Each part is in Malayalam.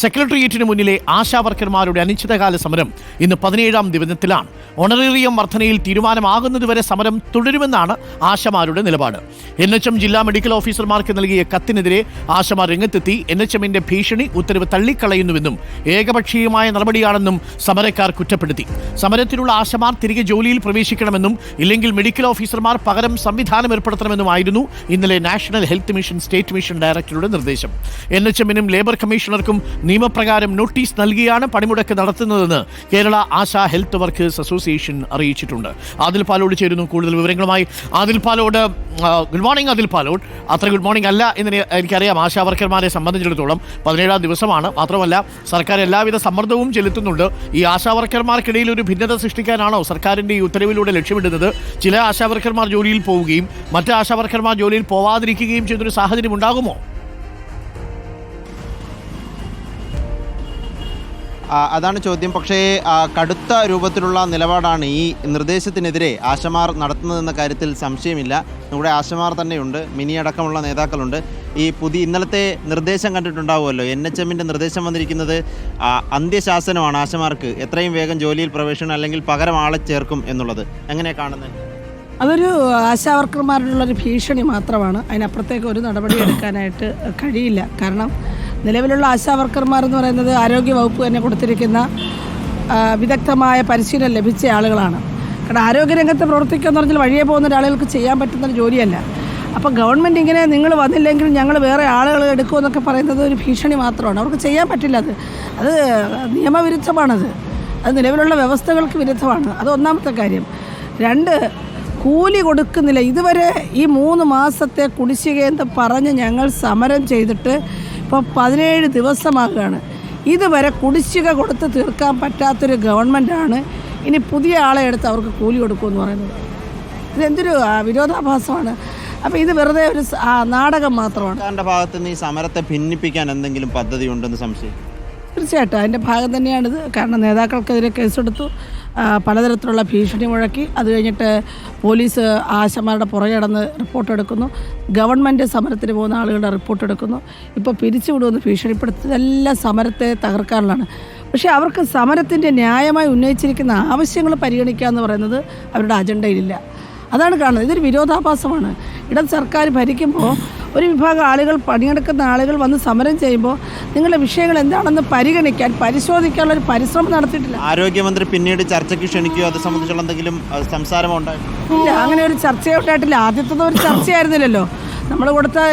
സെക്രട്ടേറിയറ്റിന് മുന്നിലെ ആശാവർക്കർമാരുടെ അനിശ്ചിതകാല സമരം ഇന്ന് 17ാം ദിവസത്തിലാണ്. ഓണറേറിയം വർധനയിൽ തീരുമാനമാകുന്നതുവരെ സമരം തുടരുമെന്നാണ് ആശമാരുടെ നിലപാട്. NHM ജില്ലാ മെഡിക്കൽ ഓഫീസർമാർക്ക് നൽകിയ കത്തിനെതിരെ ആശമാർ രംഗത്തെത്തി. NHMന്റെ ഭീഷണി ഉത്തരവ് തള്ളിക്കളയുന്നുവെന്നും ഏകപക്ഷീയമായ നടപടിയാണെന്നും സമരക്കാർ കുറ്റപ്പെടുത്തി. സമരത്തിലുള്ള ആശമാർ തിരികെ ജോലിയിൽ പ്രവേശിക്കണമെന്നും ഇല്ലെങ്കിൽ മെഡിക്കൽ ഓഫീസർമാർ പകരം സംവിധാനം ഏർപ്പെടുത്തണമെന്നുമായിരുന്നു ഇന്നലെ national health mission state mission ഡയറക്ടറുടെ നിർദ്ദേശം. NHMനും ലേബർ കമ്മീഷണർക്കും നിയമപ്രകാരം നോട്ടീസ് നൽകിയാണ് പണിമുടക്ക് നടത്തുന്നതെന്ന് Kerala Asha health workers association അറിയിച്ചിട്ടുണ്ട്. ആദിൽ പാലോട് ചേരുന്നു കൂടുതൽ വിവരങ്ങളുമായി. Adil Palode, good morning. ആദിൽ പാലോട്, അത്ര ഗുഡ് മോർണിംഗ് അല്ല എന്ന് എനിക്കറിയാം. ആശാ വർക്കർമാരെ സംബന്ധിച്ചിടത്തോളം 17ാം ദിവസമാണ്. മാത്രമല്ല സർക്കാർ എല്ലാവിധ സമ്മർദ്ദവും ചെലുത്തുന്നുണ്ട്. ഈ ആശാ വർക്കർമാർക്കിടയിൽ ഒരു ഭിന്നത സൃഷ്ടിക്കാനാണോ സർക്കാരിൻ്റെ ഈ ഉത്തരവിലൂടെ ലക്ഷ്യമിടുന്നത്? ചില ആശാ വർക്കർമാർ ജോലിയിൽ പോവുകയും മറ്റ് ആശാ വർക്കർമാർ ജോലിയിൽ പോവാതിരിക്കുകയും ചെയ്തൊരു സാഹചര്യം ഉണ്ടാകുമോ? അതാണ് ചോദ്യം. പക്ഷേ കടുത്ത രൂപത്തിലുള്ള നിലപാടാണ് ഈ നിർദ്ദേശത്തിനെതിരെ ആശമാർ നടത്തുന്നതെന്ന കാര്യത്തിൽ സംശയമില്ല. നമ്മുടെ ആശമാർ തന്നെയുണ്ട്, മിനി അടക്കമുള്ള നേതാക്കളുണ്ട്. ഈ ഇന്നലത്തെ നിർദ്ദേശം കണ്ടിട്ടുണ്ടാവുമല്ലോ. NHMന്റെ നിർദ്ദേശം വന്നിരിക്കുന്നത് അന്ത്യശാസനമാണ് ആശമാർക്ക് എത്രയും വേഗം ജോലിയിൽ പ്രവേശനം അല്ലെങ്കിൽ പകരം ആളെ ചേർക്കും എന്നുള്ളത്. എങ്ങനെയാണ് കാണുന്നത്? അതൊരു ആശാവർക്കർമാരുള്ളൊരു ഭീഷണി മാത്രമാണ്. അതിനപ്പുറത്തേക്ക് ഒരു നടപടി എടുക്കാനായിട്ട് കഴിയില്ല. കാരണം നിലവിലുള്ള ആശാവർക്കർമാർ എന്ന് പറയുന്നത് ആരോഗ്യവകുപ്പ് തന്നെ കൊടുത്തിരിക്കുന്ന വിദഗ്ധമായ പരിശീലനം ലഭിച്ച ആളുകളാണ്. കാരണം ആരോഗ്യരംഗത്ത് പ്രവർത്തിക്കുക എന്ന് പറഞ്ഞാൽ വഴിയെ പോകുന്ന ഒരാളുകൾക്ക് ചെയ്യാൻ പറ്റുന്നൊരു ജോലിയല്ല. അപ്പോൾ ഗവൺമെൻറ് ഇങ്ങനെ നിങ്ങൾ വന്നില്ലെങ്കിൽ ഞങ്ങൾ വേറെ ആളുകൾ എടുക്കുമെന്നൊക്കെ പറയുന്നത് ഒരു ഭീഷണി മാത്രമാണ്. അവർക്ക് ചെയ്യാൻ പറ്റില്ല. അത് നിയമവിരുദ്ധമാണത്. അത് നിലവിലുള്ള വ്യവസ്ഥകൾക്ക് വിരുദ്ധമാണ്. അത് ഒന്നാമത്തെ കാര്യം. 2, കൂലി കൊടുക്കുന്നില്ല. ഇതുവരെ ഈ 3 മാസത്തെ കുടിശ്ശികയെന്ന് പറഞ്ഞ് ഞങ്ങൾ സമരം ചെയ്തിട്ട് ഇപ്പോൾ 17 ദിവസമാകുകയാണ്. ഇതുവരെ കുടിശ്ശിക കൊടുത്ത് തീർക്കാൻ പറ്റാത്തൊരു ഗവൺമെൻറ്റാണ് ഇനി പുതിയ ആളെ എടുത്ത് അവർക്ക് കൂലി കൊടുക്കുമെന്ന് പറയുന്നത്. ഇതെന്തൊരു വിരോധാഭാസമാണ്. അപ്പോൾ ഇത് വെറുതെ ഒരു നാടകം മാത്രമാണ്. സർക്കാരിൻ്റെ ഭാഗത്ത് നിന്ന് ഈ സമരത്തെ ഭിന്നിപ്പിക്കാൻ എന്തെങ്കിലും പദ്ധതി ഉണ്ടെന്ന് സംശയം? തീർച്ചയായിട്ടും അതിൻ്റെ ഭാഗം തന്നെയാണിത്. കാരണം നേതാക്കൾക്കെതിരെ കേസെടുത്തു, പലതരത്തിലുള്ള ഭീഷണി മുഴക്കി. അത് കഴിഞ്ഞിട്ട് പോലീസ് ആശമാരുടെ പുറകെ നടന്ന് റിപ്പോർട്ട് എടുക്കുന്നു. ഗവൺമെൻറ് സമരത്തിന് പോകുന്ന ആളുകളുടെ റിപ്പോർട്ട് എടുക്കുന്നു. ഇപ്പോൾ പിരിച്ചുവിടുമെന്ന് ഭീഷണിപ്പെടുത്തി. ഇതെല്ലാം സമരത്തെ തകർക്കാനുള്ളതാണ്. പക്ഷേ അവർക്ക് സമരത്തിൻ്റെ ന്യായമായി ഉന്നയിച്ചിരിക്കുന്ന ആവശ്യങ്ങൾ പരിഗണിക്കുക എന്ന് പറയുന്നത് അവരുടെ അജണ്ടയിലില്ല. അതാണ് കാണുന്നത്. ഇതൊരു വിരോധാഭാസമാണ്. ഇടത് സർക്കാർ ഭരിക്കുമ്പോൾ ഒരു വിഭാഗം ആളുകൾ, പണിയെടുക്കുന്ന ആളുകൾ വന്ന് സമരം ചെയ്യുമ്പോൾ നിങ്ങളുടെ വിഷയങ്ങൾ എന്താണെന്ന് പരിഗണിക്കാൻ, പരിശോധിക്കാനുള്ള ഒരു പരിശ്രമം നടത്തിയിട്ടില്ല. ആരോഗ്യമന്ത്രി പിന്നീട് ചർച്ചയ്ക്ക് ക്ഷണിക്കുകയോ അത് സംബന്ധിച്ചുള്ള എന്തെങ്കിലും സംസാരമോ ഉണ്ടായിട്ടില്ല? ഇല്ല, അങ്ങനെ ഒരു ചർച്ചയുണ്ടായിട്ടില്ല. ആദ്യത്തത് ഒരു ചർച്ചയായിരുന്നില്ലല്ലോ. നമ്മൾ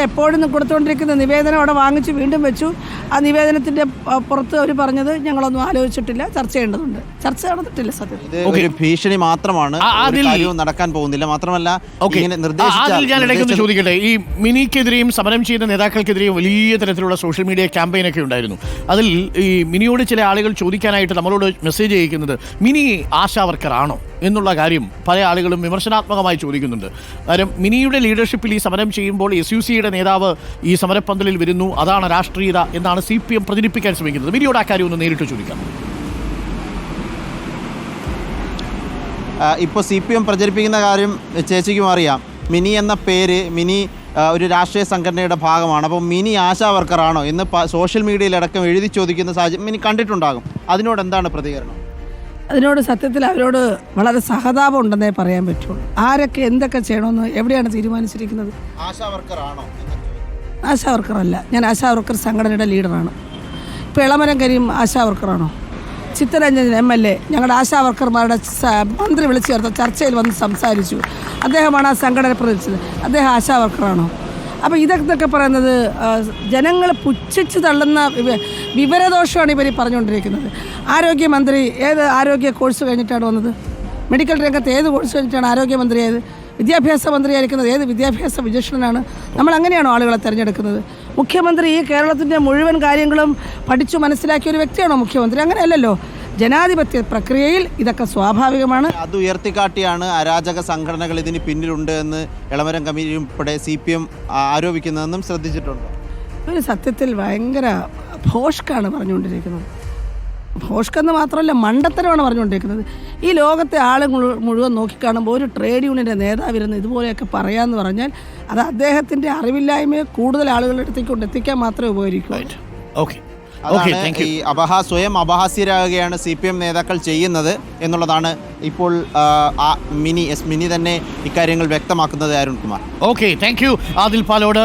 എപ്പോഴും കൊടുത്തുകൊണ്ടിരിക്കുന്ന നിവേദനം അവിടെ വാങ്ങിച്ച് വീണ്ടും വെച്ചു. ആ നിവേദനത്തിൻ്റെ പുറത്ത് അവർ പറഞ്ഞത് ഞങ്ങളൊന്നും ആലോചിച്ചിട്ടില്ല, ചർച്ച ചെയ്യേണ്ടതുണ്ട്. ചർച്ച നടന്നിട്ടില്ല. സത്യത്തിൽ ഒരു ഭീഷണി മാത്രമാണ്, നടക്കാൻ പോകുന്നില്ല. മാത്രമല്ല ചോദിക്കട്ടെ, ഈ മിനിക്കെതിരെയും സമരം ചെയ്യുന്ന നേതാക്കൾക്കെതിരെയും വലിയ തരത്തിലുള്ള സോഷ്യൽ മീഡിയ ക്യാമ്പയിനൊക്കെ ഉണ്ടായിരുന്നു. അതിൽ ഈ മിനിയോട് ചില ആളുകൾ ചോദിക്കാനായിട്ട് നമ്മളോട് മെസ്സേജ് അയക്കുന്നത് മിനി ആശാ വർക്കറാണോ എന്നുള്ള കാര്യം പല ആളുകളും വിമർശനാത്മകമായി ചോദിക്കുന്നുണ്ട്. കാര്യം മിനിയുടെ ലീഡർഷിപ്പിൽ ഈ സമരം ചെയ്യുമ്പോൾ SUCയുടെ നേതാവ് ഈ സമരപ്പന്തലിൽ വരുന്നു, അതാണ് രാഷ്ട്രീയത എന്നാണ് CPM പ്രചരിപ്പിക്കാൻ ശ്രമിക്കുന്നത്. മിനിയോട് ആ കാര്യം ഒന്ന് നേരിട്ട് ചോദിക്കാം. ഇപ്പോൾ CPM പ്രചരിപ്പിക്കുന്ന കാര്യം ചേച്ചിക്കും അറിയാം. മിനി എന്ന പേര്, മിനി ഒരു രാഷ്ട്രീയ സംഘടനയുടെ ഭാഗമാണ്. അപ്പോൾ മിനി ആശാ വർക്കറാണോ എന്ന് സോഷ്യൽ മീഡിയയിലടക്കം എഴുതി ചോദിക്കുന്ന സാഹചര്യം മിനി കണ്ടിട്ടുണ്ടാകും. അതിനോട് എന്താണ് പ്രതികരണം? അതിനോട് സത്യത്തിൽ അവരോട് വളരെ സഹതാപം ഉണ്ടെന്നേ പറയാൻ പറ്റുള്ളൂ. ആരൊക്കെ എന്തൊക്കെ ചെയ്യണമെന്ന് എവിടെയാണ് തീരുമാനിച്ചിരിക്കുന്നത്? ആശാ വർക്കറാണോ? ആശാ വർക്കറല്ല. ഞാൻ ആശാ വർക്കർ സംഘടനയുടെ ലീഡറാണ്. ഇപ്പോൾ ഇളമരം കരീം ആശാ വർക്കറാണോ? ചിത്തരഞ്ജൻ MLA ഞങ്ങളുടെ ആശാ വർക്കർമാരുടെ മന്ത്രി വിളിച്ചു ചേർത്ത ചർച്ചയിൽ വന്ന് സംസാരിച്ചു. അദ്ദേഹമാണ് ആ സംഘടന പ്രതിനിധിച്ചത്. അദ്ദേഹം ആശാ വർക്കറാണോ? അപ്പോൾ ഇതൊക്കെ പറയുന്നത് ജനങ്ങൾ പുച്ഛിച്ച് തള്ളുന്ന വിവരദോഷമാണ് ഇവർ പറഞ്ഞുകൊണ്ടിരിക്കുന്നത്. ആരോഗ്യമന്ത്രി ഏത് ആരോഗ്യ കോഴ്സ് കഴിഞ്ഞിട്ടാണ് വന്നത്? മെഡിക്കൽ രംഗത്ത് ഏത് കോഴ്സ് കഴിഞ്ഞിട്ടാണ് ആരോഗ്യമന്ത്രിയായത്? വിദ്യാഭ്യാസ മന്ത്രിയായിരിക്കുന്നത് ഏത് വിദ്യാഭ്യാസ വിചക്ഷണനാണ്? നമ്മൾ അങ്ങനെയാണോ ആളുകളെ തിരഞ്ഞെടുക്കുന്നത്? മുഖ്യമന്ത്രി ഈ കേരളത്തിൻ്റെ മുഴുവൻ കാര്യങ്ങളും പഠിച്ചു മനസ്സിലാക്കിയ ഒരു വ്യക്തിയാണോ മുഖ്യമന്ത്രി? അങ്ങനെയല്ലല്ലോ. ജനാധിപത്യ പ്രക്രിയയിൽ ഇതൊക്കെ സ്വാഭാവികമാണ്. അത് ഉയർത്തിക്കാട്ടിയാണ് അരാജക സംഘടനകൾ ഇതിന് പിന്നിലുണ്ട് എന്ന് ഇളമരം കമ്മിറ്റി ഉൾപ്പെടെ CPM ആരോപിക്കുന്നതെന്നും ശ്രദ്ധിച്ചിട്ടുണ്ട്. ഒരു സത്യത്തിൽ ഭയങ്കര ഭോഷ്കാണ് പറഞ്ഞുകൊണ്ടിരിക്കുന്നത്. ഭോഷ്കെന്ന് മാത്രമല്ല, മണ്ടത്തരമാണ് പറഞ്ഞുകൊണ്ടിരിക്കുന്നത്. ഈ ലോകത്തെ ആളുകൾ മുഴുവൻ നോക്കിക്കാണുമ്പോൾ ഒരു ട്രേഡ് യൂണിയൻ്റെ നേതാവിരുന്ന് ഇതുപോലെയൊക്കെ പറയാമെന്ന് പറഞ്ഞാൽ അത് അദ്ദേഹത്തിൻ്റെ അറിവില്ലായ്മയെ കൂടുതൽ ആളുകളുടെ അടുത്തേക്ക് കൊണ്ടെത്തിക്കാൻ മാത്രമേ ഉപകരിക്കൂ. ഓക്കെ. അതാണ് thank you. ഈ സ്വയം അപഹാസ്യരാകുകയാണ് CPM നേതാക്കൾ ചെയ്യുന്നത് എന്നുള്ളതാണ് ഇപ്പോൾ മിനി തന്നെ ഇക്കാര്യങ്ങൾ വ്യക്തമാക്കുന്നത്. Arunkumar. Okay, thank you Adil Palode.